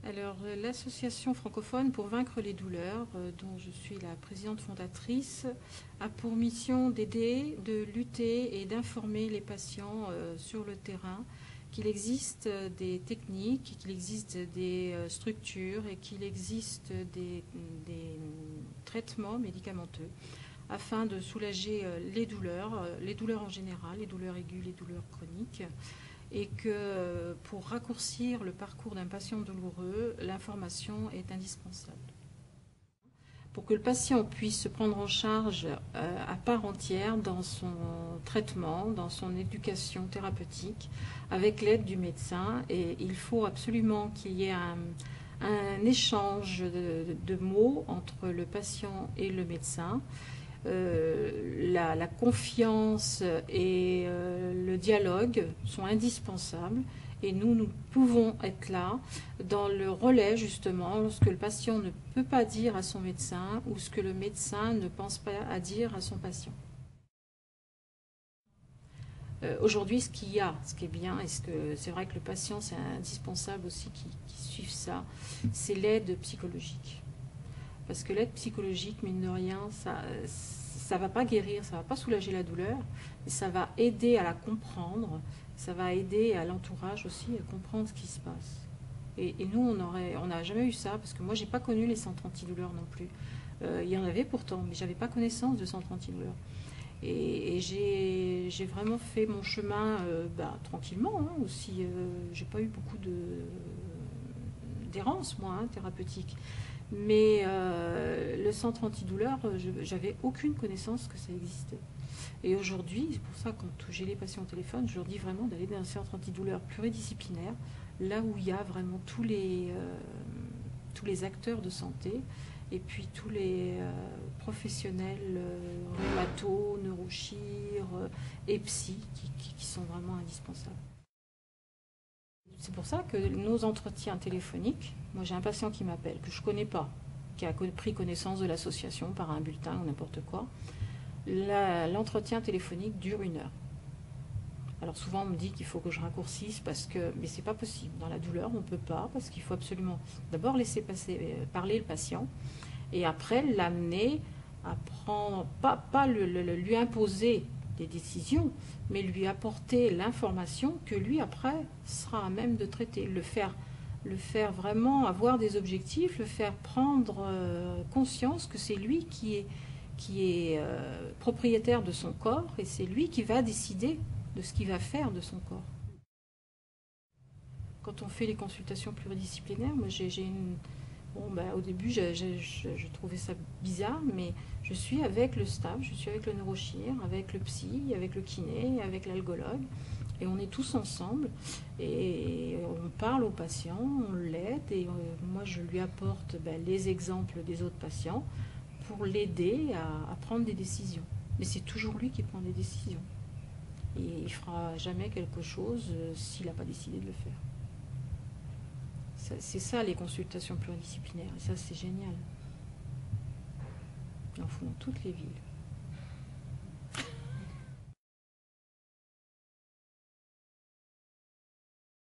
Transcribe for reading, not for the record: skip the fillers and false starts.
Alors, l'association francophone pour vaincre les douleurs, dont je suis la présidente fondatrice, a pour mission d'aider, de lutter et d'informer les patients sur le terrain qu'il existe des techniques, qu'il existe des structures et qu'il existe des traitements médicamenteux afin de soulager les douleurs en général, les douleurs aiguës, les douleurs chroniques, et que pour raccourcir le parcours d'un patient douloureux, l'information est indispensable. Pour que le patient puisse se prendre en charge à part entière dans son traitement, dans son éducation thérapeutique, avec l'aide du médecin, et il faut absolument qu'il y ait un échange de mots entre le patient et le médecin. La confiance et le dialogue sont indispensables et nous pouvons être là dans le relais justement lorsque le patient ne peut pas dire à son médecin ou ce que le médecin ne pense pas à dire à son patient. Aujourd'hui, ce qui est bien, et c'est vrai que le patient, c'est indispensable aussi qu'il suive ça, c'est l'aide psychologique. Parce que l'aide psychologique, mine de rien, ça ne va pas guérir, ça ne va pas soulager la douleur, mais ça va aider à la comprendre, ça va aider à l'entourage aussi à comprendre ce qui se passe. Et nous, on n'a jamais eu ça, parce que moi, je n'ai pas connu les centres antidouleurs non plus. Il y en avait pourtant, mais je n'avais pas connaissance de centres antidouleurs. Et j'ai vraiment fait mon chemin tranquillement, hein, aussi. J'ai pas eu beaucoup d'errance, moi, hein, thérapeutique. Mais le centre antidouleur, j'avais aucune connaissance que ça existait. Et aujourd'hui, c'est pour ça que quand j'ai les patients au téléphone, je leur dis vraiment d'aller dans un centre antidouleur pluridisciplinaire, là où il y a vraiment tous les acteurs de santé, et puis tous les professionnels rhumato, neurochir et psy qui sont vraiment indispensables. C'est pour ça que nos entretiens téléphoniques, moi j'ai un patient qui m'appelle, que je ne connais pas, qui a pris connaissance de l'association par un bulletin ou n'importe quoi, l'entretien téléphonique dure 1 heure. Alors souvent on me dit qu'il faut que je raccourcisse mais c'est pas possible. Dans la douleur on ne peut pas, parce qu'il faut absolument d'abord laisser parler le patient et après l'amener à prendre, pas lui imposer des décisions, mais lui apporter l'information que lui après sera à même de traiter, le faire vraiment avoir des objectifs, le faire prendre conscience que c'est lui qui est propriétaire de son corps et c'est lui qui va décider de ce qu'il va faire de son corps. Quand on fait les consultations pluridisciplinaires, moi au début, je trouvais ça bizarre, mais je suis avec le staff, je suis avec le neurochir, avec le psy, avec le kiné, avec l'algologue, et on est tous ensemble, et on parle au patient, on l'aide, et moi je lui apporte les exemples des autres patients pour l'aider à prendre des décisions. Mais c'est toujours lui qui prend des décisions. Et il ne fera jamais quelque chose s'il n'a pas décidé de le faire. C'est ça les consultations pluridisciplinaires, et ça c'est génial. Il en faut dans toutes les villes.